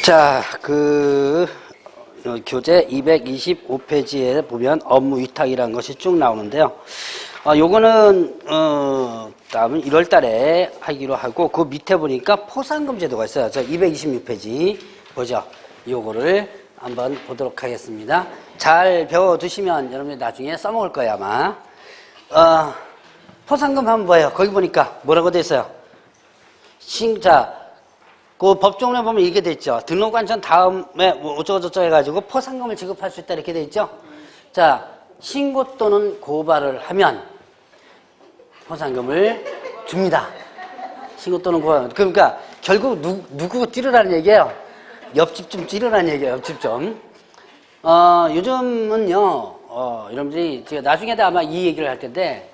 자, 교재 225페이지에 보면 업무 위탁이라는 것이 쭉 나오는데요. 요거는, 다음은 1월 달에 하기로 하고, 그 밑에 보니까 포상금 제도가 있어요. 저 226페이지. 보죠. 요거를 한번 보도록 하겠습니다. 잘 배워두시면 여러분이 나중에 써먹을 거예요, 아마. 포상금 하면 뭐예요? 거기 보니까 뭐라고 돼 있어요? 그 법조문에 보면 이게 돼 있죠. 등록관청 다음에 뭐 어쩌고저쩌고 해가지고 포상금을 지급할 수 있다 이렇게 돼 있죠. 자, 신고 또는 고발을 하면 포상금을 줍니다. 신고 또는 고발. 그러니까 결국 누구 찌르라는 얘기예요. 옆집 좀 찌르라는 얘기예요. 옆집 좀. 요즘은요, 여러분들이 제가 나중에도 아마 이 얘기를 할 텐데,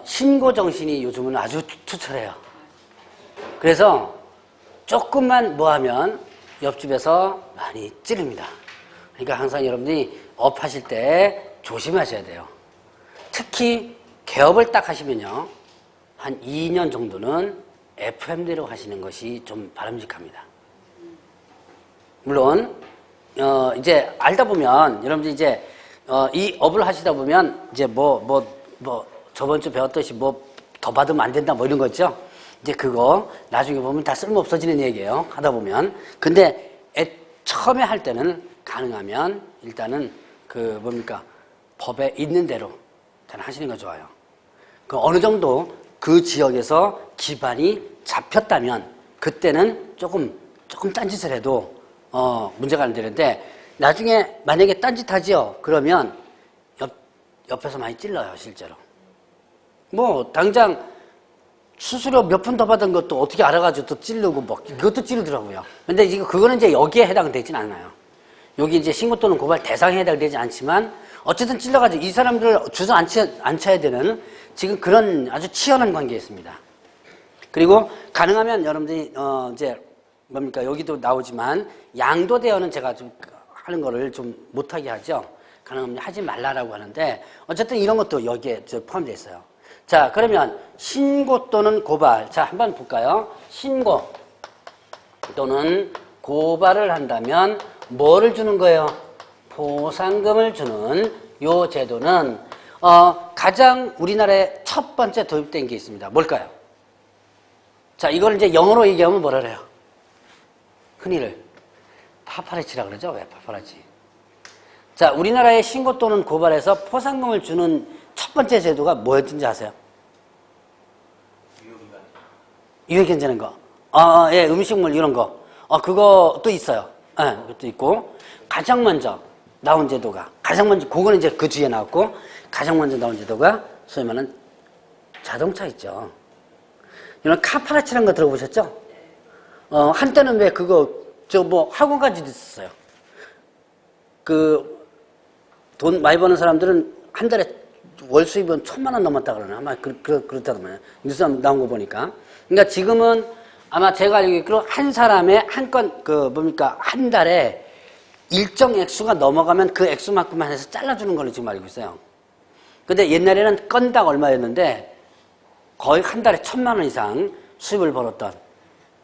신고 정신이 요즘은 아주 투철해요. 그래서 조금만 뭐 하면 옆집에서 많이 찌릅니다. 그러니까 항상 여러분들이 업하실 때 조심하셔야 돼요. 특히 개업을 딱 하시면요, 한 2년 정도는 FM대로 하시는 것이 좀 바람직합니다. 물론 이제 알다 보면 여러분들이 이제 이 업을 하시다 보면 이제 저번 주 배웠듯이 뭐 더 받으면 안 된다 뭐 이런 거 있죠. 이제 그거 나중에 보면 다 쓸모 없어지는 얘기예요. 하다 보면. 근데 처음에 할 때는 가능하면 일단은 법에 있는 대로 잘 하시는 거 좋아요. 그 어느 정도 그 지역에서 기반이 잡혔다면 그때는 조금 딴짓을 해도 문제가 안 되는데, 나중에 만약에 딴짓하지요. 그러면 옆에서 많이 찔러요, 실제로. 뭐 당장 수수료 몇 푼 더 받은 것도 어떻게 알아가지고 또 찌르고 그것도 찌르더라고요. 근데 그거는 이제 여기에 해당되진 않아요. 여기 이제 신고 또는 고발 대상에 해당되지 않지만 어쨌든 찔러가지고 이 사람들을 주저 앉혀야 되는 지금 그런 아주 치열한 관계에 있습니다. 그리고 가능하면 여러분들이 이제 여기도 나오지만 양도 대여는 제가 좀 하는 거를 좀 못하게 하죠. 가능하면 하지 말라라고 하는데 어쨌든 이런 것도 여기에 포함되어 있어요. 자, 그러면 신고 또는 고발. 자, 한번 볼까요? 신고 또는 고발을 한다면 뭐를 주는 거예요? 포상금을 주는 요 제도는 가장 우리나라에 첫 번째 도입된 게 있습니다. 뭘까요? 자, 이걸 이제 영어로 얘기하면 뭐라 그래요? 흔히들 파파라치라 그러죠? 왜 파파라치? 자, 우리나라의 신고 또는 고발에서 포상금을 주는 첫 번째 제도가 뭐였는지 아세요? 유효기간제는 거. 예, 음식물 이런 거. 그것도 있어요. 예, 그것도 있고. 가장 먼저 나온 제도가, 그거는 이제 그 뒤에 나왔고, 가장 먼저 나온 제도가 소위 말하는 자동차 있죠. 이런 카파라치라는 거 들어보셨죠? 한때는 왜 학원까지도 있었어요. 돈 많이 버는 사람들은 한 달에 월 수입은 1,000만 원 넘었다 그러나 아마 그렇다더만요. 뉴스 나온 거 보니까. 그러니까 지금은 아마 제가 알기로 한 사람의 한 달에 일정 액수가 넘어가면 그 액수만큼만 해서 잘라주는 걸로 지금 알고 있어요. 근데 옛날에는 건당 얼마였는데 거의 한 달에 1,000만 원 이상 수입을 벌었던.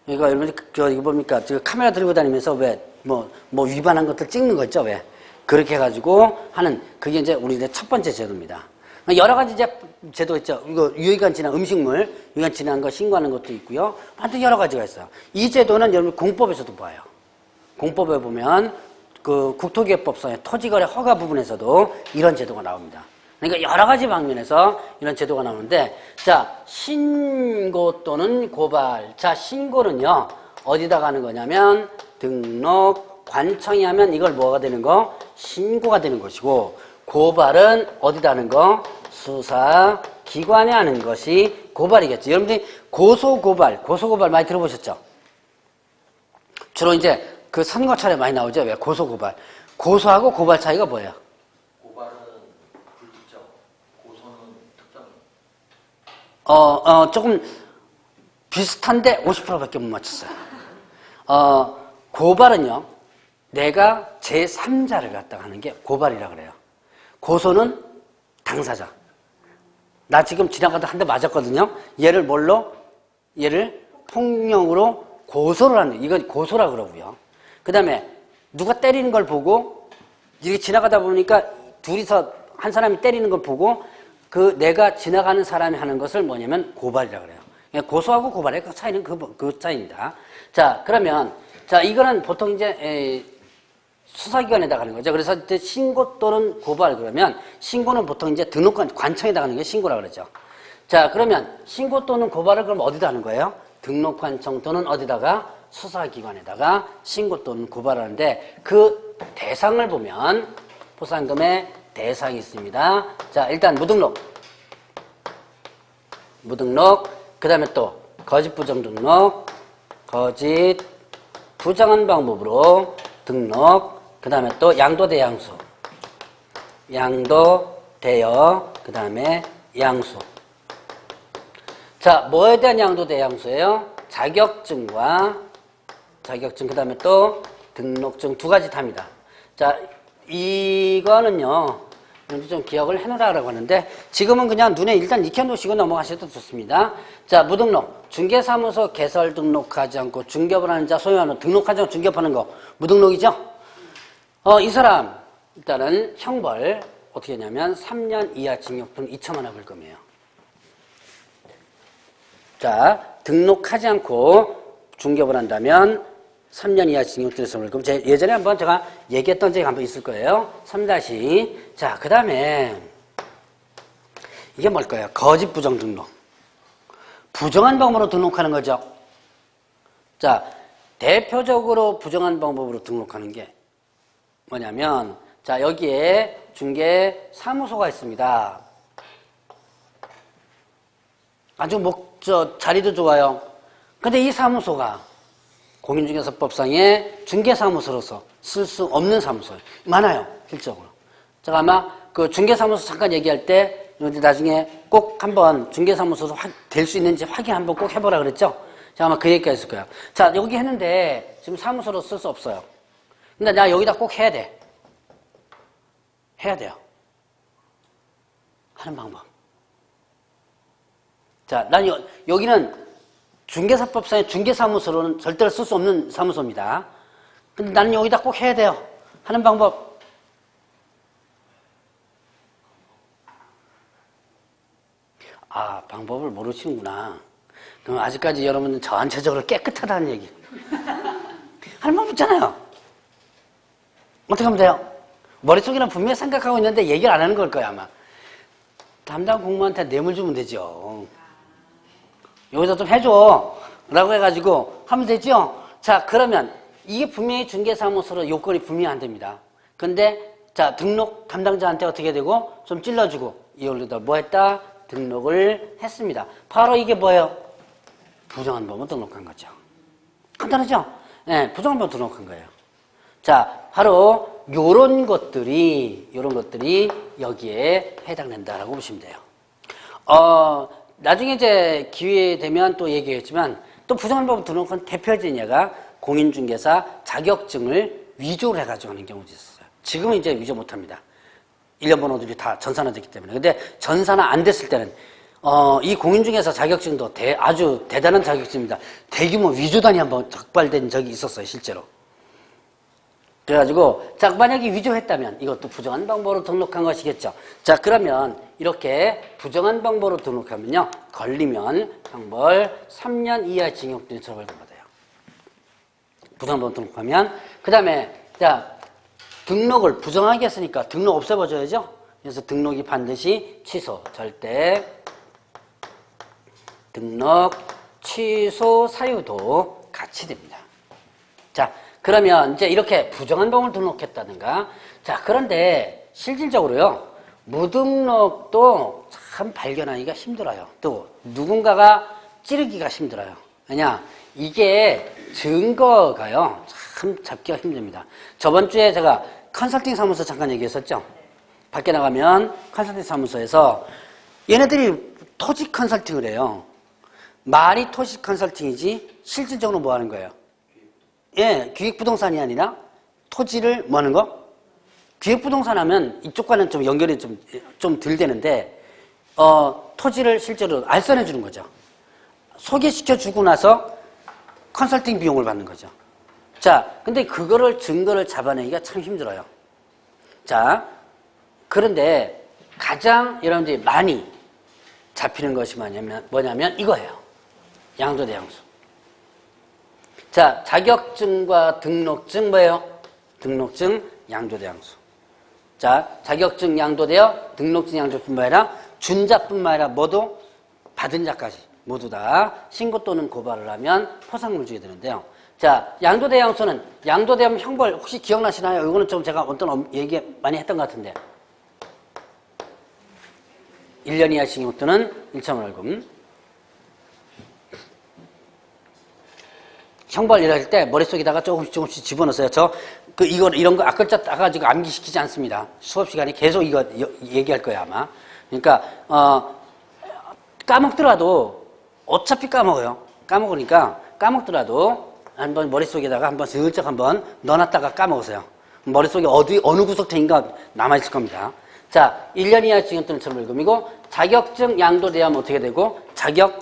그러니까 여러분 이거 뭡니까? 지금 카메라 들고 다니면서 위반한 것들 찍는 거 있죠? 왜? 그렇게 해가지고 하는, 그게 이제 우리 첫 번째 제도입니다. 여러 가지 제도 있죠. 이거 유효기간 지난 음식물, 유효기간 지난 거 신고하는 것도 있고요. 하여튼 여러 가지가 있어요. 이 제도는 여러분 공법에서도 봐요. 공법에 보면 국토기획법상의 토지거래 허가 부분에서도 이런 제도가 나옵니다. 그러니까 여러 가지 방면에서 이런 제도가 나오는데, 자, 신고 또는 고발. 자, 신고는요, 어디다 가는 거냐면 등록 관청이 하면 이걸 뭐가 되는 거? 신고가 되는 것이고, 고발은 어디다 하는 거? 수사기관에 하는 것이 고발이겠죠. 여러분들이 고소고발 많이 들어보셨죠? 주로 이제 선거철에 많이 나오죠. 왜? 고소고발. 고소하고 고발 차이가 뭐예요? 고발은 불특정, 고소는 특정. 조금 비슷한데 50%밖에 못 맞췄어요. 고발은요, 내가 제3자를 갖다가 하는 게 고발이라 그래요. 고소는 당사자. 나 지금 지나가다 한 대 맞았거든요. 얘를 폭력으로 고소를 하는, 이건 고소라 그러고요. 그 다음에 누가 때리는 걸 보고 이렇게 지나가다 보니까 둘이서 한 사람이 때리는 걸 보고 그 내가 지나가는 사람이 하는 것을 뭐냐면 고발이라 그래요. 고소하고 고발의 그 차이는 그 차이입니다. 자, 그러면 자, 이거는 보통 이제 수사기관에다 가는 거죠. 그래서 이제 신고 또는 고발 그러면 신고는 보통 이제 등록관 관청에다 가는 게 신고라 그러죠. 자, 그러면 신고 또는 고발을 그럼 어디다 하는 거예요? 등록관청 또는 어디다가 수사기관에다가 신고 또는 고발하는데 그 대상을 보면 포상금의 대상이 있습니다. 자, 일단 무등록, 그 다음에 또 거짓 부정 등록, 거짓 부정한 방법으로 등록, 그 다음에 또 양도 대양수, 양도 대여, 그 다음에 양수. 자, 뭐에 대한 양도 대양수예요? 자격증과 자격증, 그 다음에 또 등록증 두 가지 탑니다. 자, 이거는요, 좀 기억을 해놓으라고 하는데, 지금은 그냥 눈에 일단 익혀놓으시고 넘어가셔도 좋습니다. 자, 무등록. 중개사무소 개설 등록하지 않고 중개업을 하는 자, 소유 하는 등록하지 않고 중개업하는 거, 무등록이죠? 이 사람, 일단은 형벌, 어떻게 했냐면, 3년 이하 징역 또는 2천만 원 벌금이에요. 자, 등록하지 않고 중개업을 한다면, 3년 이하 징역죄에서 벌금. 예전에 한번 제가 얘기했던 적이 한번 있을 거예요. 3-. 자, 그 다음에 이게 뭘까요? 거짓 부정 등록. 부정한 방법으로 등록하는 거죠. 자, 대표적으로 부정한 방법으로 등록하는 게 뭐냐면, 자, 여기에 중개 사무소가 있습니다. 아주 자리도 좋아요. 근데 이 사무소가 공인중개사법상의 중개사무소로서 쓸 수 없는 사무소 많아요, 실적으로. 제가 아마 그 중개사무소 잠깐 얘기할 때 나중에 꼭 한번 중개사무소로 될 수 있는지 확인 한번 꼭 해보라 그랬죠? 제가 아마 그 얘기가 있을 거예요. 자, 여기 했는데 지금 사무소로 쓸 수 없어요. 근데 나 여기다 꼭 해야 돼. 해야 돼요. 하는 방법. 자, 난 여기는 중개사법상의 중개사무소로는 절대로 쓸 수 없는 사무소입니다. 근데 나는 여기다 꼭 해야 돼요. 하는 방법. 아, 방법을 모르시는구나. 그럼 아직까지 여러분은 전체적으로 깨끗하다는 얘기. 하는 방법 있잖아요. 어떻게 하면 돼요? 머릿속에는 분명히 생각하고 있는데 얘기를 안 하는 걸 거예요, 아마. 담당 공무원한테 뇌물 주면 되죠. 여기서 좀 해줘 라고 해가지고 하면 되죠. 자, 그러면 이게 분명히 중개사무소로 요건이 분명히 안 됩니다. 근데 자, 등록 담당자한테 어떻게 되고 좀 찔러주고 이걸로 뭐 했다? 등록을 했습니다. 바로 이게 뭐예요? 부정한 법을 등록한 거죠. 간단하죠? 네, 부정한 법을 등록한 거예요. 자, 바로 요런 것들이 여기에 해당된다라고 보시면 돼요. 나중에 이제 기회 되면 또 얘기했지만 또 부정한 법을 등록한 대표적인 예가 공인중개사 자격증을 위조를 해가지고 하는 경우도 있었어요. 지금은 이제 위조 못합니다. 1년 번호들이 다 전산화됐기 때문에. 근데 전산화 안 됐을 때는 이 공인중개사 자격증도 아주 대단한 자격증입니다. 대규모 위조단이 한번 적발된 적이 있었어요, 실제로. 그래가지고 자, 만약에 위조했다면 이것도 부정한 방법으로 등록한 것이겠죠. 자, 그러면 이렇게 부정한 방법으로 등록하면요, 걸리면 형벌 3년 이하 징역 또는 처벌금 받아요. 부정한 방법으로 등록하면. 그 다음에 자, 등록을 부정하게 했으니까 등록 없애버려야죠. 그래서 등록이 반드시 취소, 절대 등록 취소 사유도 같이 됩니다. 자, 그러면 이제 이렇게 부정한 방법을 등록했다든가. 자, 그런데 실질적으로요, 무등록도 참 발견하기가 힘들어요. 또 누군가가 찌르기가 힘들어요. 왜냐? 이게 증거가요, 참 잡기가 힘듭니다. 저번 주에 제가 컨설팅 사무소 잠깐 얘기했었죠. 밖에 나가면 컨설팅 사무소에서 얘네들이 토지 컨설팅을 해요. 말이 토지 컨설팅이지 실질적으로 뭐 하는 거예요? 예, 기획부동산이 아니라 토지를 뭐 하는 거? 기획부동산 하면 이쪽과는 좀 연결이 좀 덜 되는데, 토지를 실제로 알선해 주는 거죠. 소개시켜 주고 나서 컨설팅 비용을 받는 거죠. 자, 근데 그거를 증거를 잡아내기가 참 힘들어요. 자, 그런데 가장 여러분들이 많이 잡히는 것이 뭐냐면 이거예요. 양도대양수. 자, 자격증과 등록증 뭐예요? 등록증, 양도대양수. 자, 자격증 양도되어 등록증 양도뿐만 아니라 준자뿐만 아니라 모두 받은 자까지 모두 다 신고 또는 고발을 하면 포상금을 주게 되는데요. 자, 양도대양수는 양도되면 형벌 혹시 기억나시나요? 이거는 좀 제가 어떤 얘기 많이 했던 것 같은데 1년 이하 징역 또는 1차 벌금. 형벌 이럴 때 머릿속에다가 조금씩 집어넣으세요. 이런 거 앞글자 따가지고 암기시키지 않습니다. 수업 시간에 계속 이거 얘기할 거예요, 아마. 그러니까, 까먹더라도 어차피 까먹어요. 까먹으니까 까먹더라도 한번 머릿속에다가 한번 슬쩍 한번 넣어놨다가 까먹으세요. 머릿속에 어느 구석탱인가 남아있을 겁니다. 자, 1년 이하 징역 또는 1차 벌금이고 자격증 양도되면 어떻게 되고 자격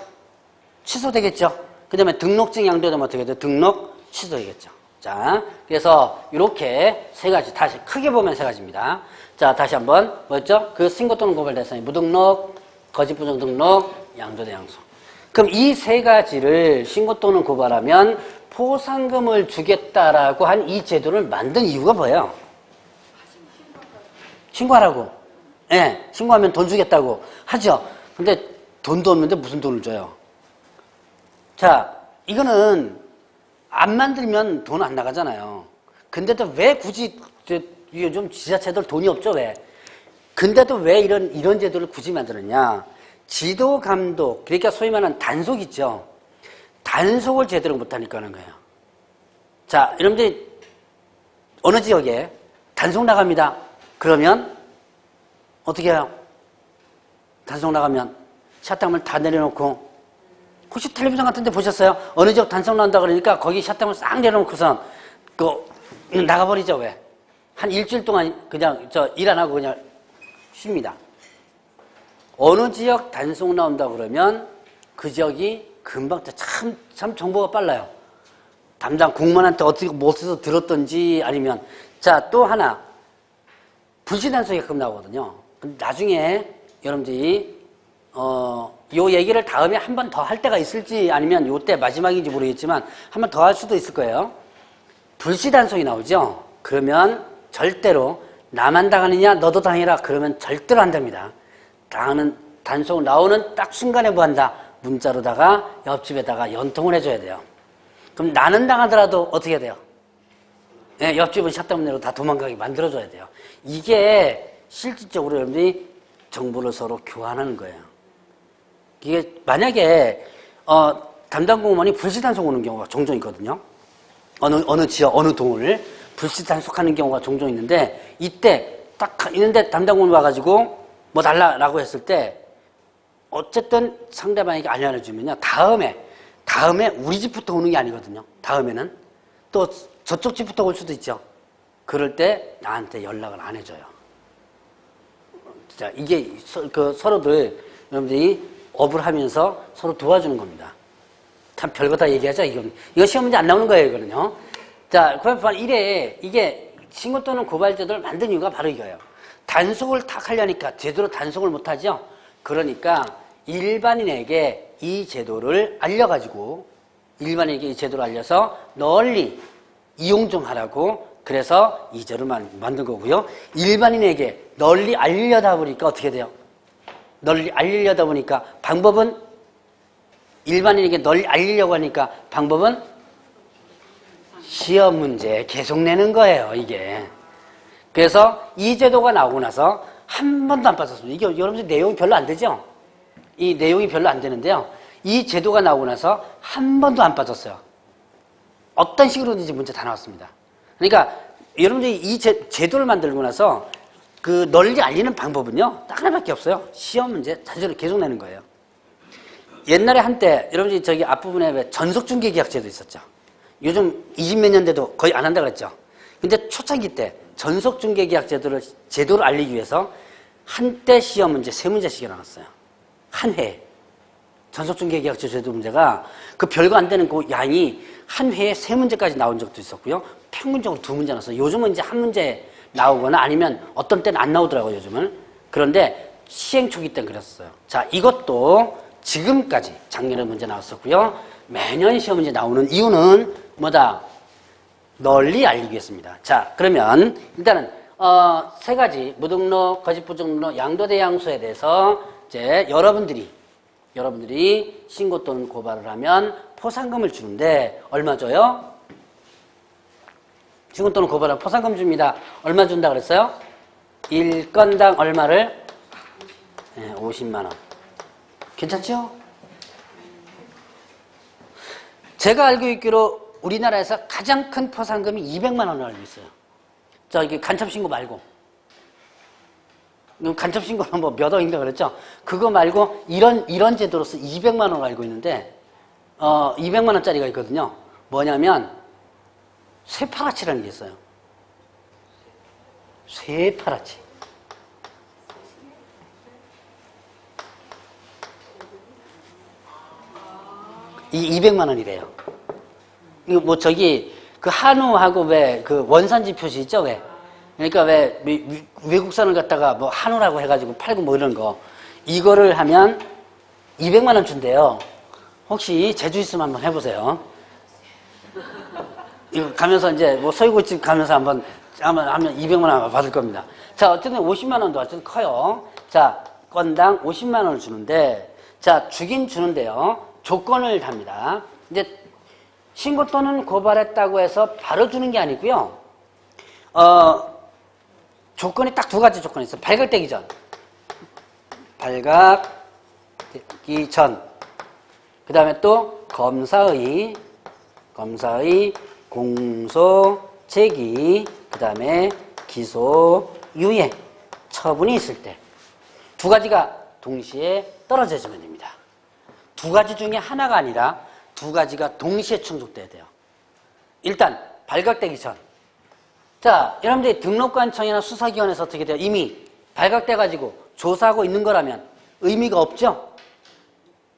취소되겠죠. 그 다음에 등록증 양도되면 어떻게 돼요? 등록 취소되겠죠. 자, 그래서 이렇게 세 가지 다시 크게 보면 세 가지입니다. 자, 다시 한번 뭐였죠? 그 신고 또는 고발 대상이 무등록, 거짓 부정 등록, 양도대양수. 그럼 이 세 가지를 신고 또는 고발하면 포상금을 주겠다라고 한 이 제도를 만든 이유가 뭐예요? 신고하라고. 예, 네, 신고하면 돈 주겠다고 하죠. 근데 돈도 없는데 무슨 돈을 줘요? 자, 이거는 안 만들면 돈 안 나가잖아요. 근데도 왜 굳이 요즘 지자체들 돈이 없죠, 왜? 근데도 왜 이런 제도를 굳이 만드느냐? 지도 감독, 그러니까 소위 말하는 단속 있죠. 단속을 제대로 못하니까 하는 거예요. 자, 여러분들이 어느 지역에 단속 나갑니다. 그러면 어떻게 해요? 단속 나가면 샷당을 다 내려놓고 혹시 텔레비전 같은 데 보셨어요? 어느 지역 단속 나온다 그러니까 거기 샷당을 싹 내려놓고선 나가버리죠, 왜? 한 일주일 동안 그냥 일 안 하고 그냥 쉽니다. 어느 지역 단속 나온다 그러면 그 지역이 금방 참 정보가 빨라요. 담당 공무원한테 어떻게 못해서 들었던지 아니면 자, 또 하나 불시 단속이 가끔 나오거든요. 나중에 여러분들이 요 얘기를 다음에 한 번 더 할 때가 있을지 아니면 요때 마지막인지 모르겠지만 한 번 더 할 수도 있을 거예요. 불시 단속이 나오죠. 그러면 절대로 나만 당하느냐 너도 당해라 그러면 절대로 안 됩니다. 단속 나오는 딱 순간에 뭐 한다? 문자로다가 옆집에다가 연통을 해줘야 돼요. 그럼 나는 당하더라도 어떻게 해야 돼요? 네, 옆집은 샷다운 내로 다 도망가게 만들어줘야 돼요. 이게 실질적으로 여러분들이 정보를 서로 교환하는 거예요. 이게 만약에 담당 공무원이 불시 단속 오는 경우가 종종 있거든요. 어느 지역 어느 동을 불시 단속하는 경우가 종종 있는데 이때 딱 있는데 담당 공무원이 와가지고 뭐 달라라고 했을 때 어쨌든 상대방에게 안 알려주면요 다음에 우리 집부터 오는 게 아니거든요. 다음에는 또 저쪽 집부터 올 수도 있죠. 그럴 때 나한테 연락을 안 해줘요. 자, 이게 서로들 여러분들이 업을 하면서 서로 도와주는 겁니다. 참 별거 다 얘기하죠. 이거 시험 문제 안 나오는 거예요. 이거는요. 자, 그러면 이게 신고 또는 고발 제도를 만든 이유가 바로 이거예요. 단속을 딱 하려니까 제대로 단속을 못하죠. 그러니까 일반인에게 이 제도를 알려가지고 일반인에게 이 제도를 알려서 널리 이용 좀 하라고 그래서 이 제도를 만든 거고요. 일반인에게 널리 알려다 보니까 어떻게 돼요? 널리 알리려다 보니까 방법은 일반인에게 널리 알리려고 하니까 방법은 시험 문제 계속 내는 거예요, 이게. 그래서 이 제도가 나오고 나서 한 번도 안 빠졌습니다. 이게 여러분들 내용이 별로 안 되죠? 이 내용이 별로 안 되는데요. 이 제도가 나오고 나서 한 번도 안 빠졌어요. 어떤 식으로든지 문제 다 나왔습니다. 그러니까 여러분들이 이 제도를 만들고 나서 그 널리 알리는 방법은요, 딱 하나밖에 없어요. 시험 문제 자주 계속 내는 거예요. 옛날에 한때 여러분들이 저기 앞부분에 왜 전속중개계약제도 있었죠. 요즘 20몇 년 돼도 거의 안 한다 그랬죠. 근데 초창기 때 전속중개계약 제도를 알리기 위해서 한때 시험 문제 3문제씩 나왔어요. 한 해에. 전속중개계약서 제도 문제가 그 별거 안 되는 그 양이 한 회에 3문제까지 나온 적도 있었고요. 평균적으로 2문제 나왔어요. 요즘은 이제 1문제 나오거나 아니면 어떤 때는 안 나오더라고요, 요즘은. 그런데 시행 초기 때는 그랬어요. 자, 이것도 지금까지 작년에 문제 나왔었고요. 매년 시험 문제 나오는 이유는 뭐다? 널리 알리기 위해서입니다. 자, 그러면 일단은 3가지 무등록, 거짓부등록, 양도대 양수에 대해서 이제 여러분들이 신고 또는 고발을 하면 포상금을 주는데 얼마 줘요? 신고 또는 고발하면 포상금 줍니다. 얼마 준다 그랬어요? 1건당 얼마를? 네, 50만 원. 괜찮죠? 제가 알고 있기로 우리나라에서 가장 큰 포상금이 200만 원을 알고 있어요. 저기 간첩신고 말고. 간첩신고는 뭐 몇 억인가 그랬죠? 그거 말고 이런 제도로서 200만 원을 알고 있는데 200만 원짜리가 있거든요. 뭐냐면 쇠파라치라는 게 있어요. 쇠파라치. 이 200만 원이래요. 이거 뭐 저기 그 한우하고 왜 그 원산지 표시 있죠? 왜? 그러니까 왜 외국산을 갖다가 뭐 한우라고 해가지고 팔고 뭐 이런 거 이거를 하면 200만 원 준대요. 혹시 제주 있으면 한번 해보세요. 이거 가면서 이제 뭐 소이고집 가면서 한번 하면 200만 원 받을 겁니다. 자, 어쨌든 50만 원도 어쨌든 커요. 자, 건당 50만 원을 주는데 자, 주긴 주는데요. 조건을 답니다. 이제 신고 또는 고발했다고 해서 바로 주는 게 아니고요. 조건이 딱 2가지 조건이 있어요. 발각되기 전. 발각되기 전. 그 다음에 또 검사의 공소 제기, 그 다음에 기소 유예 처분이 있을 때 2가지가 동시에 떨어져주면 됩니다. 2가지 중에 하나가 아니라 2가지가 동시에 충족돼야 돼요. 일단 발각되기 전. 자, 여러분들이 등록관청이나 수사기관에서 어떻게 돼요? 이미 발각돼가지고 조사하고 있는 거라면 의미가 없죠?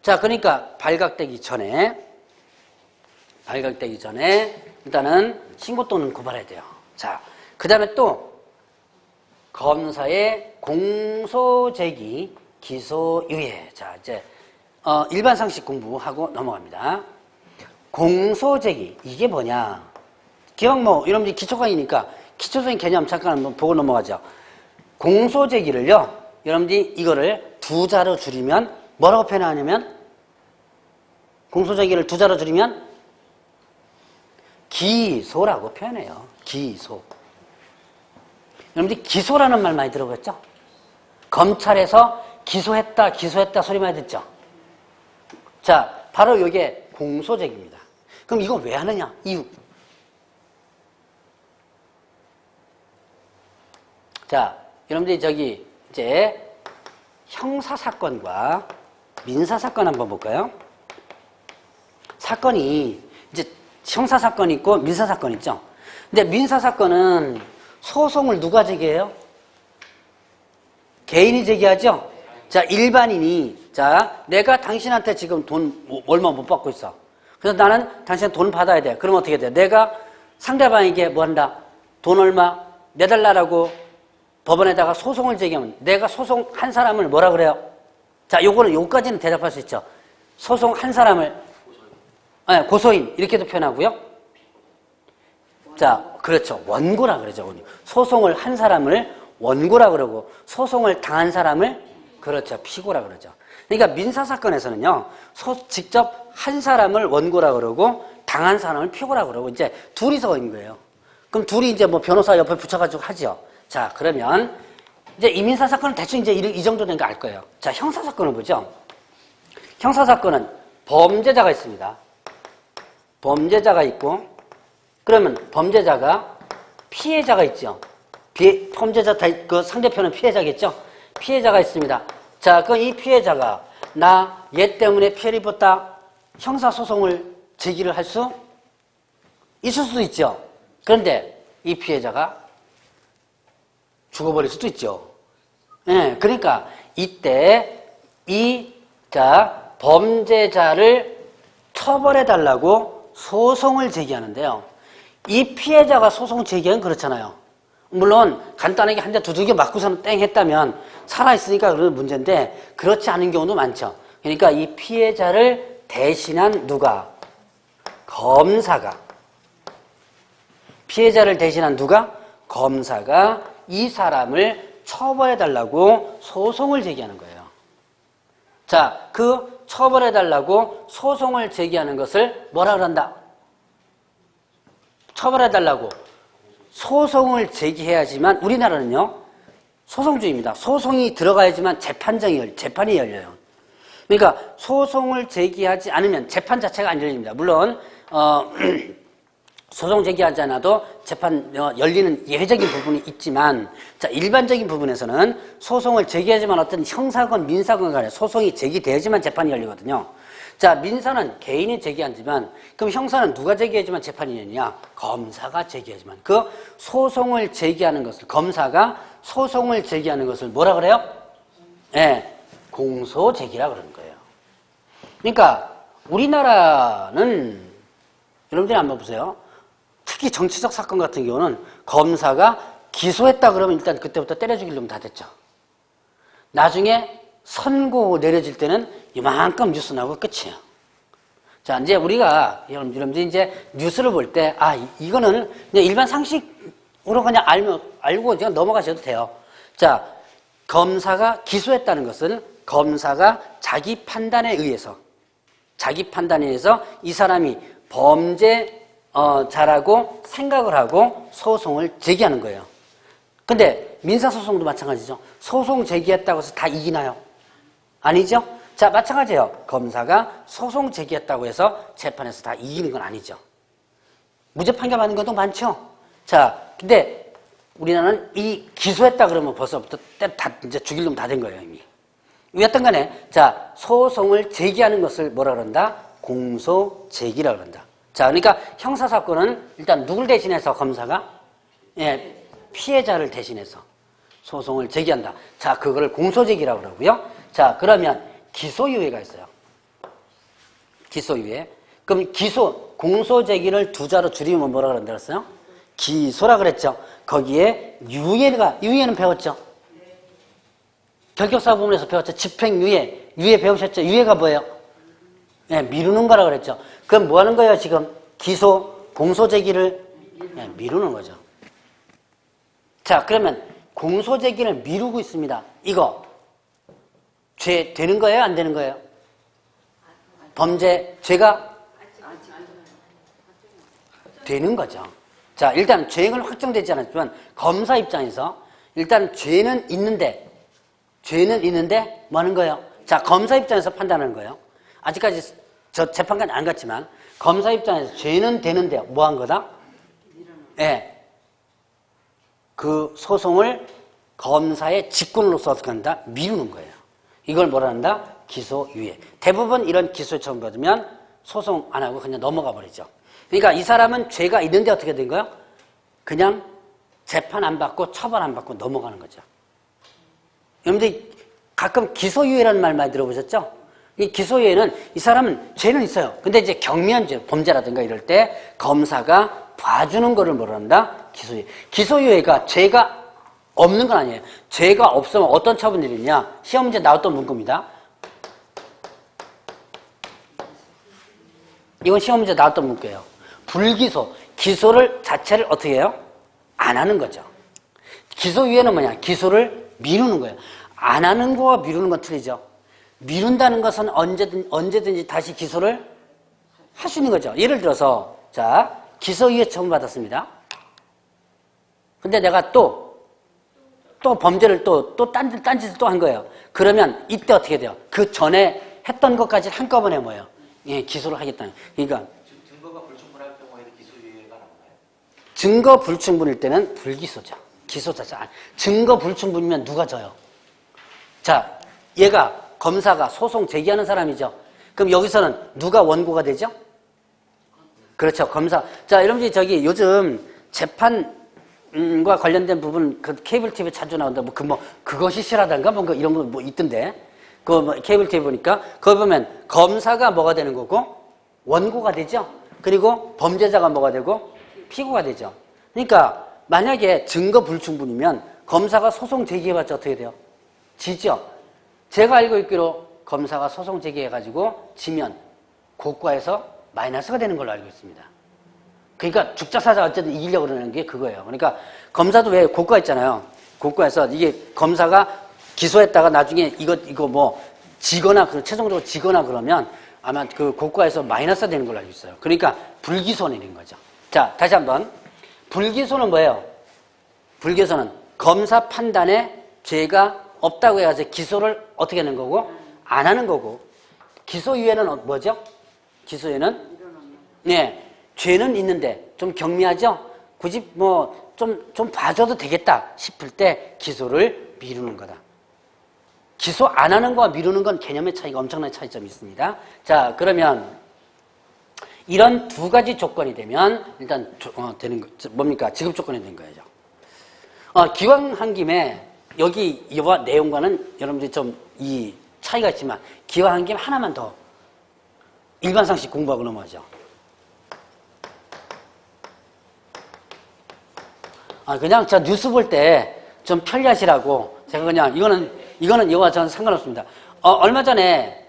자, 그러니까 발각되기 전에 일단은 신고 또는 고발해야 돼요. 자, 그 다음에 또 검사의 공소제기, 기소유예. 자, 이제 일반 상식 공부하고 넘어갑니다. 공소제기, 이게 뭐냐? 기왕 뭐 여러분들이 기초강의니까 기초적인 개념 잠깐 한번 보고 넘어가죠. 공소제기를요, 여러분들이 이거를 2자로 줄이면 뭐라고 표현하냐면 공소제기를 2자로 줄이면 기소라고 표현해요. 기소. 여러분들이 기소라는 말 많이 들어봤죠? 검찰에서 기소했다 소리 많이 듣죠? 자, 바로 이게 공소제기입니다. 그럼 이거 왜 하느냐? 이유. 자, 여러분들이 저기 이제 형사사건과 민사사건 한번 볼까요? 사건이 이제 형사사건 있고 민사사건 있죠? 근데 민사사건은 소송을 누가 제기해요? 개인이 제기하죠? 자, 일반인이, 자, 내가 당신한테 지금 돈 얼마 못 받고 있어. 그래서 나는 당신한테 돈 받아야 돼. 그러면 어떻게 돼? 내가 상대방에게 뭐 한다? 돈 얼마 내달라고 법원에다가 소송을 제기하면 내가 소송한 사람을 뭐라 그래요? 자, 요거는 요까지는 대답할 수 있죠. 소송한 사람을 고소인 이렇게도 표현하고요. 자, 그렇죠. 원고라 그러죠. 소송을 한 사람을 원고라 그러고 소송을 당한 사람을 그렇죠. 피고라 그러죠. 그러니까 민사사건에서는요. 직접 한 사람을 원고라 그러고 당한 사람을 피고라 그러고 이제 둘이서 있는 거예요. 그럼 둘이 이제 뭐 변호사 옆에 붙여가지고 하죠. 자, 그러면 이제 이 민사사건은 대충 이제 이 정도 된 거 알 거예요. 자, 형사사건을 보죠. 형사사건은 범죄자가 있습니다. 범죄자가 있고 그러면 범죄자가 피해자가 있죠. 범죄자 그 상대편은 피해자겠죠. 피해자가 있습니다. 자, 그럼 이 피해자가 나 얘 때문에 피해를 입었다. 형사소송을 제기를 할 수 있을 수도 있죠. 그런데 이 피해자가 죽어버릴 수도 있죠. 예, 그러니까 이때 범죄자를 처벌해달라고 소송을 제기하는데요. 이 피해자가 소송 제기하면 그렇잖아요. 물론 간단하게 한 대 두들겨 맞고서는 땡 했다면 살아있으니까 그런 문제인데 그렇지 않은 경우도 많죠. 그러니까 이 피해자를 대신한 누가? 검사가. 피해자를 대신한 누가? 검사가 이 사람을 처벌해달라고 소송을 제기하는 거예요. 자, 그 처벌해달라고 소송을 제기하는 것을 뭐라 그런다? 처벌해달라고 소송을 제기해야지만 우리나라는요. 소송주의입니다. 소송이 들어가야지만 재판이 열려요. 그러니까 소송을 제기하지 않으면 재판 자체가 안 열립니다. 물론 소송 제기하지 않아도 재판 열리는 예외적인 부분이 있지만 자 일반적인 부분에서는 소송을 제기하지만 어떤 형사건 민사건 간에 소송이 제기돼야지만 재판이 열리거든요. 자 민사는 개인이 제기하지만 그럼 형사는 누가 제기해야지만 재판이 열리냐? 검사가 제기하지만 그 소송을 제기하는 것을 검사가 소송을 제기하는 것을 뭐라 그래요? 네, 공소제기라 그러는 거예요. 그러니까 우리나라는 여러분들이 한번 보세요. 특히 정치적 사건 같은 경우는 검사가 기소했다 그러면 일단 그때부터 때려 죽일 놈 다 됐죠. 나중에 선고 내려질 때는 이만큼 뉴스 나오고 끝이에요. 자, 이제 우리가 여러분들이 이제 뉴스를 볼 때 이거는 그냥 일반 상식으로 그냥 알고 그냥 넘어가셔도 돼요. 자, 검사가 기소했다는 것은 검사가 자기 판단에 의해서 이 사람이 범죄자라고 생각을 하고 소송을 제기하는 거예요. 근데 민사소송도 마찬가지죠. 소송 제기했다고 해서 다 이기나요? 아니죠? 자, 마찬가지예요. 검사가 소송 제기했다고 해서 재판에서 다 이기는 건 아니죠. 무죄 판결 받는 것도 많죠? 자, 근데 우리나라는 이 기소했다 그러면 벌써부터 다 이제 죽일 놈 다 된 거예요, 이미. 여튼 간에, 자, 소송을 제기하는 것을 뭐라 그런다? 공소제기라 그런다. 자, 그러니까 형사사건은 일단 누굴 대신해서 검사가? 예, 피해자를 대신해서 소송을 제기한다. 자, 그거를 공소제기라고 그러고요. 자, 그러면 기소유예가 있어요. 기소유예. 그럼 공소제기를 두 자로 줄이면 뭐라 그런다 그랬어요? 기소라 그랬죠. 거기에 유예는 배웠죠. 결격사 부분에서 배웠죠. 집행유예. 유예 배우셨죠. 유예가 뭐예요? 예, 미루는 거라 그랬죠. 그럼 뭐 하는 거예요, 지금? 공소제기를 미루는 거죠. 자, 그러면 공소제기를 미루고 있습니다. 이거 죄 되는 거예요? 안 되는 거예요? 죄가 되는 거죠. 자, 일단 죄는 확정되지 않았지만 검사 입장에서 일단 죄는 있는데 뭐 하는 거예요? 자, 검사 입장에서 판단하는 거예요. 아직까지 저 재판까지 안 갔지만 검사 입장에서 죄는 되는데 뭐 한 거다? 예. 그 소송을 검사의 직권으로서 어떻게 한다? 미루는 거예요. 이걸 뭐라 한다? 기소유예. 대부분 이런 기소 처음 받으면 소송 안 하고 그냥 넘어가 버리죠. 그러니까 이 사람은 죄가 있는데 어떻게 된 거예요? 그냥 재판 안 받고 처벌 안 받고 넘어가는 거죠. 여러분들 가끔 기소유예라는 말 많이 들어보셨죠? 이 기소유예는 이 사람은 죄는 있어요. 근데 이제 경미한 죄, 범죄라든가 이럴 때 검사가 봐주는 거를 뭐라 한다? 기소유예. 기소유예가 죄가 없는 건 아니에요. 죄가 없으면 어떤 처분이 있냐? 시험 문제 나왔던 문구입니다. 이건 시험 문제 나왔던 문구예요. 불기소. 기소를 자체를 어떻게 해요? 안 하는 거죠. 기소유예는 뭐냐? 기소를 미루는 거예요. 안 하는 거와 미루는 건 틀리죠. 미룬다는 것은 언제든지 다시 기소를 할 수 있는 거죠. 예를 들어서, 자, 기소유예 처분 받았습니다. 근데 내가 또 범죄를 딴 짓을 또 한 거예요. 그러면 이때 어떻게 돼요? 그 전에 했던 것까지 한꺼번에 뭐예요? 예, 기소를 하겠다는. 그러니까. 증거가 불충분할 경우에는 기소유예가 나오나요? 증거 불충분일 때는 불기소죠. 기소 자체. 증거 불충분이면 누가 져요? 자, 검사가 소송 제기하는 사람이죠. 그럼 여기서는 누가 원고가 되죠? 그렇죠. 검사. 자, 여러분들이 요즘 재판과 관련된 부분, 그 케이블 TV 자주 나온다. 그것이 실하단가? 뭔가 이런 거 뭐 있던데. 그 뭐 케이블 TV 보니까 거기 보면 검사가 뭐가 되는 거고 원고가 되죠. 그리고 범죄자가 뭐가 되고 피고가 되죠. 그러니까 만약에 증거 불충분이면 검사가 소송 제기해봤자 어떻게 돼요? 지죠. 제가 알고 있기로 검사가 소송 제기해가지고 지면 고가에서 마이너스가 되는 걸로 알고 있습니다. 그러니까 죽자사자 어쨌든 이기려고 그러는 게 그거예요. 그러니까 검사도 왜 고가 있잖아요. 고가에서 이게 검사가 기소했다가 나중에 이거 뭐 지거나 최종적으로 지거나 그러면 아마 그 고가에서 마이너스가 되는 걸로 알고 있어요. 그러니까 불기소 내린 거죠. 자, 다시 한번. 불기소는 뭐예요? 불기소는 검사 판단에 죄가 없다고 해가지고 기소를 어떻게 하는 거고 안 하는 거고, 기소유예는 뭐죠? 기소유예는 네, 죄는 있는데 좀 경미하죠? 굳이 뭐 좀 봐줘도 되겠다 싶을 때 기소를 미루는 거다. 기소 안 하는 거와 미루는 건 개념의 차이가 엄청난 차이점이 있습니다. 자, 그러면 이런 두 가지 조건이 되면 일단 되는 거 뭡니까? 지급 조건이 된 거예요. 기왕한 김에 여기 이와 내용과는 여러분들이 좀 이 차이가 있지만 기왕한 김에 하나만 더 일반 상식 공부하고 넘어가죠. 그냥 저 뉴스 볼 때 좀 편리하시라고 제가 그냥 이거는 이거와 저는 상관없습니다. 얼마 전에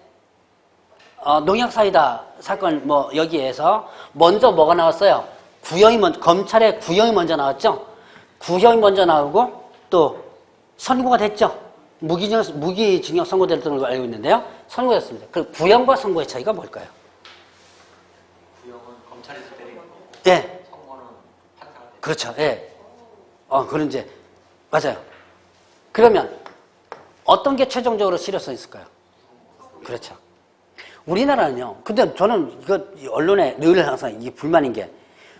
농약 사이다 사건 뭐 여기에서 먼저 뭐가 나왔어요? 검찰의 구형이 먼저 나왔죠. 구형이 먼저 나오고 또 선고가 됐죠. 무기징역 선고됐던 걸로 알고 있는데요. 선고됐습니다. 그 구형과 선고의 차이가 뭘까요? 구형은 검찰에서 때리는 거고, 예. 선고는 판사가 때리는 그렇죠. 예. 그런 이제 맞아요. 그러면 어떤 게 최종적으로 실효성이 있을까요? 그렇죠. 우리나라는요. 근데 저는 이거 언론에 늘 항상 이게 불만인 게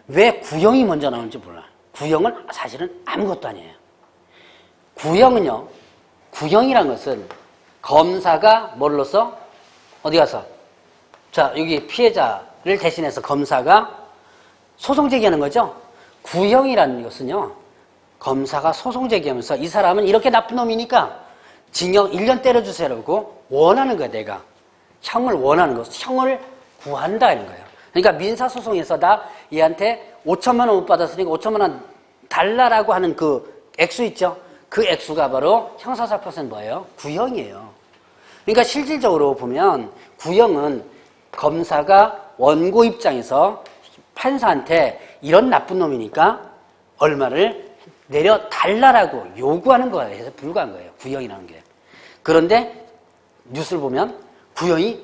왜 구형이 먼저 나오는지 몰라요. 구형은 사실은 아무것도 아니에요. 구형이란 것은 검사가 뭘로써 어디 가서 자 여기 피해자를 대신해서 검사가 소송 제기하는 거죠. 구형이라는 것은요. 검사가 소송 제기하면서 이 사람은 이렇게 나쁜 놈이니까 징역 1년 때려주세요라고 원하는 거야. 내가 형을 원하는 거, 형을 구한다 이런 거예요. 그러니까 민사소송에서 나 얘한테 5천만 원 못 받았으니까 5천만 원 달라라고 하는 그 액수 있죠. 그 액수가 바로 형사사건은 뭐예요? 구형이에요. 그러니까 실질적으로 보면 구형은 검사가 원고 입장에서 판사한테 이런 나쁜 놈이니까 얼마를 내려달라라고 요구하는 거에 해서 불과한 거예요. 구형이라는 게. 그런데 뉴스를 보면 구형이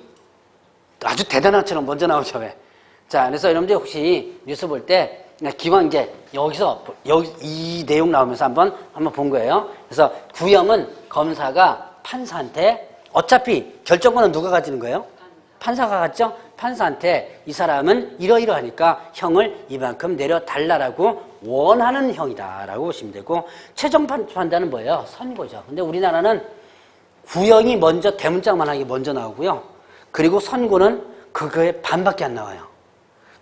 아주 대단한 것처럼 먼저 나오죠. 왜? 자, 그래서 여러분들 혹시 뉴스 볼 때 기왕 이제 여기 이 내용 나오면서 한번 본 거예요. 그래서 구형은 검사가 판사한테 어차피 결정권은 누가 가지는 거예요? 판사가 갖죠? 판사한테 이 사람은 이러이러하니까 형을 이만큼 내려달라라고 원하는 형이다라고 보시면 되고, 최종 판단은 뭐예요? 선고죠. 근데 우리나라는 구형이 먼저 대문짝만하게 먼저 나오고요. 그리고 선고는 그거에 반밖에 안 나와요.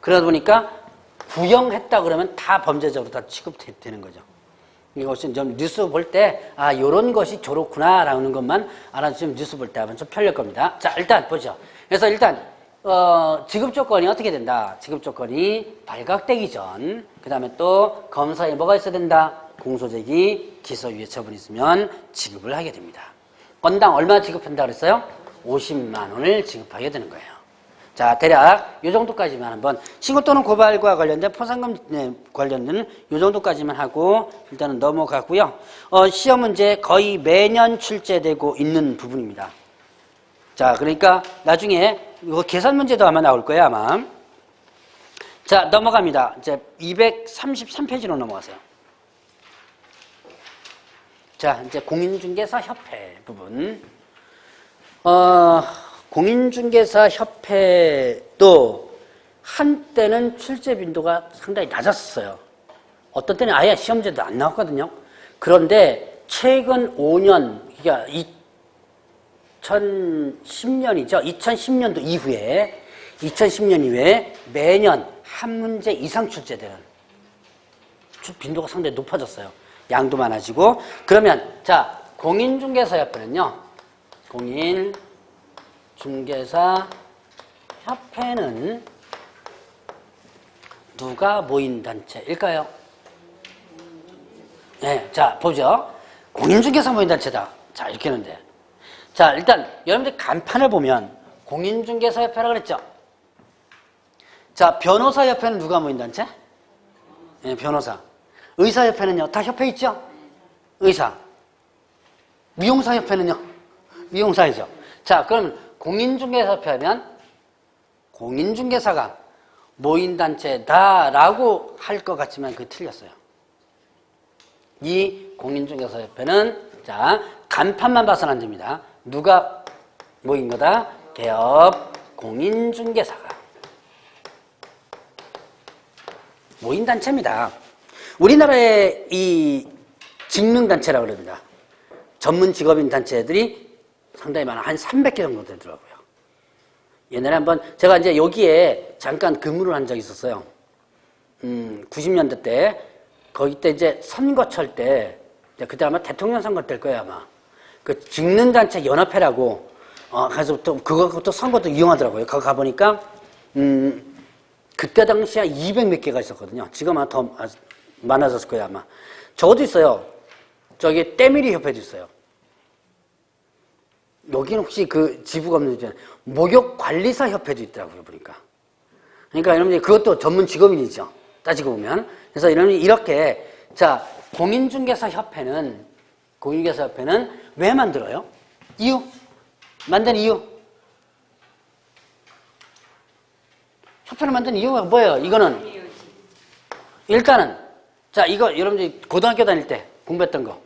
그러다 보니까 구형했다 그러면 다 범죄적으로 다 취급되는 거죠. 이것은 좀 뉴스 볼 때 요런 것이 좋구나라는 것만 알아주시면 뉴스 볼 때 하면 좀 편리할 겁니다. 자, 일단 보죠. 그래서 일단 지급 조건이 어떻게 된다? 지급 조건이 발각되기 전, 그 다음에 또 검사에 뭐가 있어야 된다? 공소제기, 기소유예 처분이 있으면 지급을 하게 됩니다. 건당 얼마 지급한다 그랬어요? 50만 원을 지급하게 되는 거예요. 자, 대략 요 정도까지만 한번 신고 또는 고발과 관련된 포상금 관련된 요 정도까지만 하고 일단은 넘어가고요. 시험 문제 거의 매년 출제되고 있는 부분입니다. 자, 그러니까 나중에 이거 계산 문제도 아마 나올 거예요, 아마. 자, 넘어갑니다. 이제 233페이지로 넘어가세요. 자, 이제 공인중개사협회 부분. 공인중개사협회도 한때는 출제 빈도가 상당히 낮았어요. 어떤 때는 아예 시험제도 안 나왔거든요. 그런데 최근 5년, 그러니까 2010년이죠. 2010년도 이후에, 2010년 이후에 매년 한 문제 이상 출제되는 빈도가 상당히 높아졌어요. 양도 많아지고. 그러면, 자, 공인중개사협회는요, 공인중개사 협회는 누가 모인 단체일까요? 네, 자, 보죠. 공인중개사 모인 단체다. 자, 이렇게 하는데. 자, 일단 여러분들 간판을 보면 공인중개사 협회라고 그랬죠? 자, 변호사 협회는 누가 모인 단체? 네, 변호사. 의사 협회는요? 다 협회 있죠? 의사. 미용사 협회는요? 미용사이죠. 자, 그럼 공인중개사 협회 하면 공인중개사가 모인 단체다라고 할 것 같지만 그게 틀렸어요. 이 공인중개사 협회는 자, 간판만 봐서는 안 됩니다. 누가 모인 거다? 개업 공인중개사가 모인 단체입니다. 우리나라의 이 직능단체라고 그럽니다. 전문 직업인 단체들이 상당히 많아. 한 300개 정도 되더라고요. 옛날에 한번 제가 이제 여기에 잠깐 근무를 한 적이 있었어요. 90년대 때 거기 때 이제 선거철 때 그때 아마 대통령 선거 때일 거예요 아마. 그 직능단체 연합회라고 그래서 또 그것도 선거도 이용하더라고요. 거기 가보니까 그때 당시에 200 몇 개가 있었거든요. 지금 아마 더 많아졌을 거예요 아마. 저것도 있어요. 저기 때밀이 협회도 있어요. 여기는 혹시 그 지부가 없는지 목욕관리사 협회도 있더라고요 보니까. 그러니까 여러분들 그것도 전문 직업인이죠. 따지고 보면. 그래서 여러분이 이렇게 자 공인중개사 협회는 왜 만들어요? 이유? 만든 이유? 협회를 만든 이유가 뭐예요? 이거는 일단은 자 이거 여러분들이 고등학교 다닐 때 공부했던 거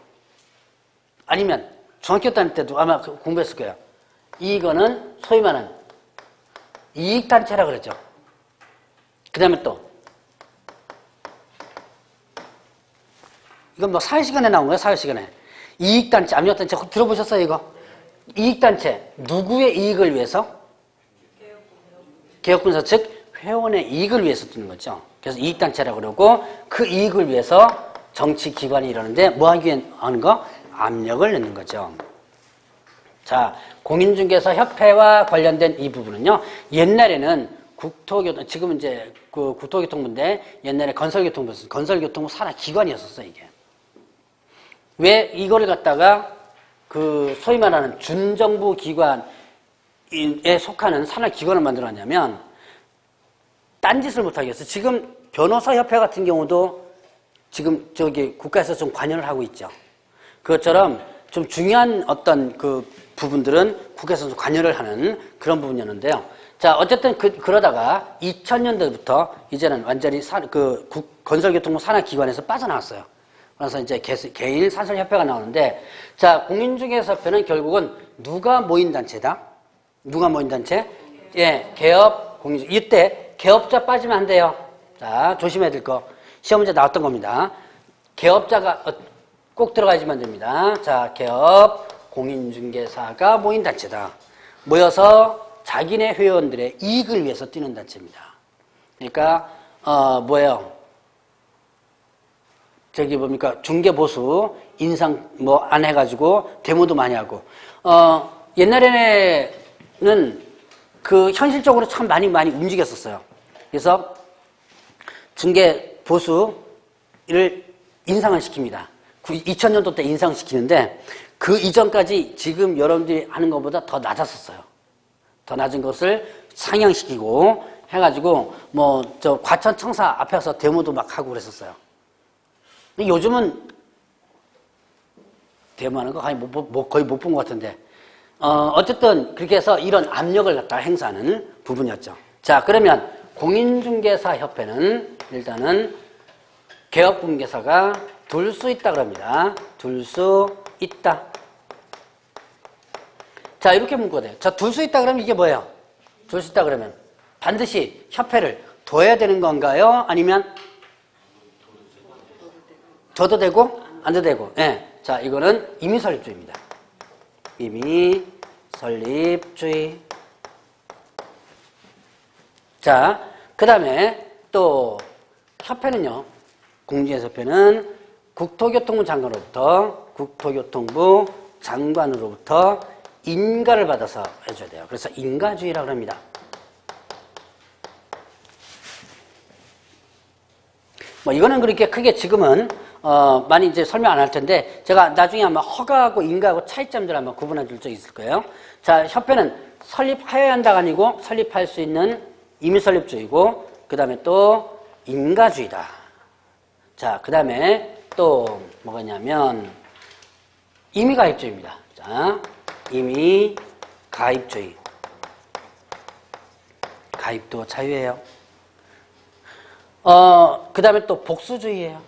아니면 중학교 다닐 때도 아마 공부했을 거예요. 이거는 소위 말하는 이익단체라고 그랬죠. 그 다음에 또 이건 뭐 사회시간에 나온 거예요. 사회시간에 이익단체, 압력단체 들어보셨어요 이거? 이익단체 누구의 이익을 위해서? 개혁군사 즉 회원의 이익을 위해서 뜨는 거죠. 그래서 이익단체라고 그러고 그 이익을 위해서 정치기관이 이러는데 뭐 하기 위해 하는 거? 압력을 넣는 거죠. 자, 공인중개사 협회와 관련된 이 부분은요. 옛날에는 국토교통, 지금은 이제 그 국토교통부인데 옛날에 건설교통부 산하기관이었었어요, 이게. 왜 이거를 갖다가 그 소위 말하는 준정부 기관에 속하는 산하기관을 만들었냐면 딴짓을 못하게 했어요. 지금 변호사협회 같은 경우도 지금 저기 국가에서 좀 관여를 하고 있죠. 그것처럼 좀 중요한 어떤 그 부분들은 국회에서 좀 관여를 하는 그런 부분이었는데요. 자, 어쨌든 그러다가 2000년대부터 이제는 완전히 건설교통부 산하기관에서 빠져나왔어요. 그래서 이제 개인 사설협회가 나오는데, 자, 공인중개사협회는 결국은 누가 모인 단체다? 누가 모인 단체? 예, 개업, 공인, 이때 개업자 빠지면 안 돼요. 자, 조심해야 될 거. 시험 문제 나왔던 겁니다. 개업자가 꼭 들어가야지만 됩니다. 자, 개업, 공인중개사가 모인 단체다. 모여서 자기네 회원들의 이익을 위해서 뛰는 단체입니다. 그러니까, 뭐예요? 저기 뭡니까? 중개보수, 인상 뭐 안 해가지고 데모도 많이 하고. 옛날에는 그 현실적으로 참 많이 움직였었어요. 그래서 중개보수를 인상을 시킵니다. 2000년도 때 인상을 시키는데 그 이전까지 지금 여러분들이 하는 것보다 더 낮았었어요. 더 낮은 것을 상향시키고 해가지고 뭐 저 과천청사 앞에서 데모도 막 하고 그랬었어요. 근데 요즘은 데모하는 거 거의 못 본 것 같은데 어쨌든 그렇게 해서 이런 압력을 갖다 행사하는 부분이었죠. 자, 그러면 공인중개사협회는 일단은 개업공개사가 둘 수 있다 그럽니다. 둘 수 있다. 자, 이렇게 문구가 돼요. 자, 둘 수 있다 그러면 이게 뭐예요? 둘 수 있다 그러면 반드시 협회를 둬야 되는 건가요? 아니면 둬도 되고 안 둬도 되고. 예. 자, 이거는 임의설립주의입니다. 임의설립주의. 자, 그 다음에 또 협회는요. 공인중개사협회는 국토교통부 장관으로부터 인가를 받아서 해줘야 돼요. 그래서 인가주의라고 합니다. 뭐 이거는 그렇게 크게 지금은 많이 이제 설명 안 할 텐데 제가 나중에 아마 허가하고 인가하고 차이점들 한번 구분해 줄 적 있을 거예요. 자, 협회는 설립하여야 한다가 아니고 설립할 수 있는 임의설립주의고 그 다음에 또 인가주의다. 자, 그 다음에 또 뭐가냐면 임의가입주의입니다. 자, 임의가입주의. 가입도 자유예요. 그 다음에 또 복수주의예요.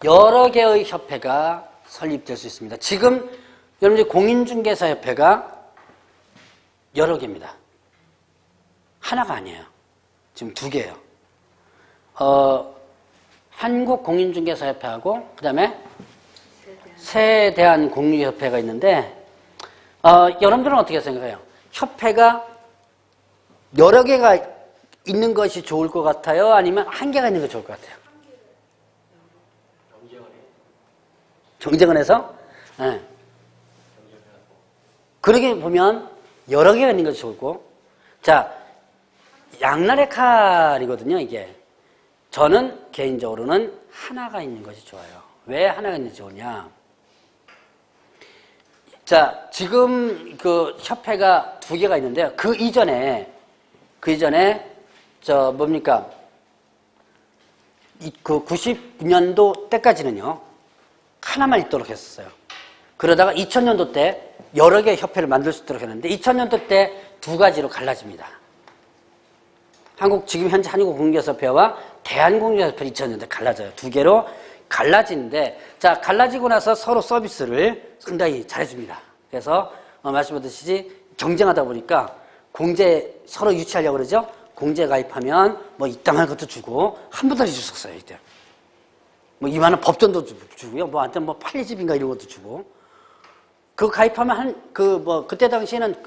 여러 개의 협회가 설립될 수 있습니다. 지금 여러분들 공인중개사협회가 여러 개입니다. 하나가 아니에요. 지금 두 개예요. 한국공인중개사협회하고 그 다음에 세대한공유협회가 있는데 여러분들은 어떻게 생각해요? 협회가 여러 개가 있는 것이 좋을 것 같아요? 아니면 한 개가 있는 게 좋을 것 같아요? 경쟁을 해서? 네. 그러게 보면 여러 개가 있는 것이 좋고, 자, 양날의 칼이거든요, 이게. 저는 개인적으로는 하나가 있는 것이 좋아요. 왜 하나가 있는 게 좋으냐? 자, 지금 그 협회가 두 개가 있는데요. 그 이전에 뭡니까? 그 90년도 때까지는요, 하나만 있도록 했었어요. 그러다가 2000년도 때 여러 개의 협회를 만들 수 있도록 했는데 2000년도 때 두 가지로 갈라집니다. 지금 현재 한국공인중개사협회와 대한공인중개사협회 2000년대 갈라져요. 두 개로 갈라지는데, 자, 갈라지고 나서 서로 서비스를 상당히 잘해줍니다. 그래서 말씀드렸듯이 경쟁하다 보니까 공제 서로 유치하려고 그러죠. 공제 가입하면 뭐 이따만한 것도 주고 한 분달이 줬었어요 이때. 뭐 이만한 법전도 주고요. 뭐 한테 뭐 판례집인가 이런 것도 주고. 그 가입하면 그때 당시에는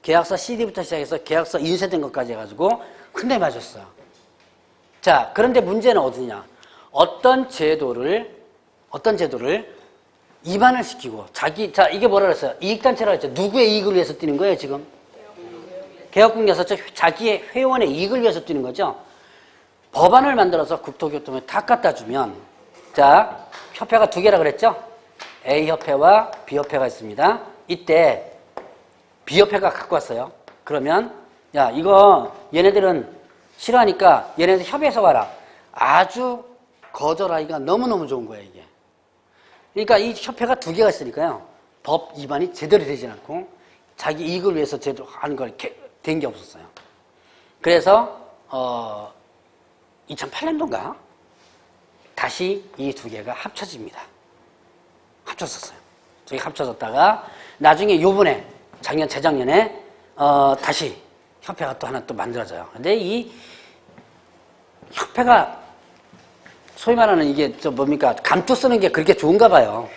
계약서 CD부터 시작해서 계약서 인쇄된 것까지 해가지고 큰 데 맞았어요. 자, 그런데 문제는 어디냐? 어떤 제도를 위반을 시키고 이게 뭐라 그랬어요? 이익단체라고 했죠. 누구의 이익을 위해서 뛰는 거예요, 지금? 개혁공개서 자기의 회원의 이익을 위해서 뛰는 거죠. 법안을 만들어서 국토교통부에 다 갖다 주면, 자, 협회가 두 개라 그랬죠? A협회와 B협회가 있습니다. 이때 B협회가 갖고 왔어요. 그러면, 야, 이거 얘네들은 싫어하니까 얘네들 협의해서 와라. 아주 거절하기가 너무너무 좋은 거예요, 이게. 그러니까 이 협회가 두 개가 있으니까요. 법 위반이 제대로 되지 않고 자기 이익을 위해서 제대로 하는 걸 된 게 없었어요. 그래서 2008년도인가 다시 이 두 개가 합쳐집니다. 합쳐졌어요. 저기 합쳐졌다가 나중에 요번에 재작년에 다시 협회가 또 하나 또 만들어져요. 근데 이 협회가 소위 말하는 이게 감투 쓰는 게 그렇게 좋은가 봐요.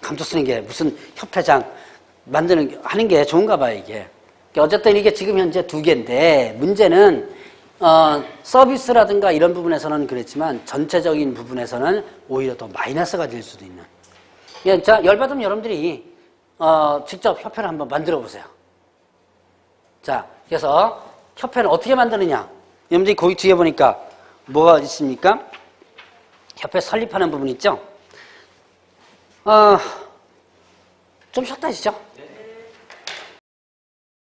감투 쓰는 게 무슨 협회장 하는 게 좋은가 봐요, 이게. 어쨌든 이게 지금 현재 두 개인데, 문제는, 서비스라든가 이런 부분에서는 그랬지만, 전체적인 부분에서는 오히려 더 마이너스가 될 수도 있는. 자, 열받으면 여러분들이, 직접 협회를 한번 만들어 보세요. 자, 그래서 협회를 어떻게 만드느냐. 여러분들이 거기 뒤에 보니까 뭐가 있습니까? 협회 설립하는 부분 있죠? 좀 쉬었다 하시죠? 네.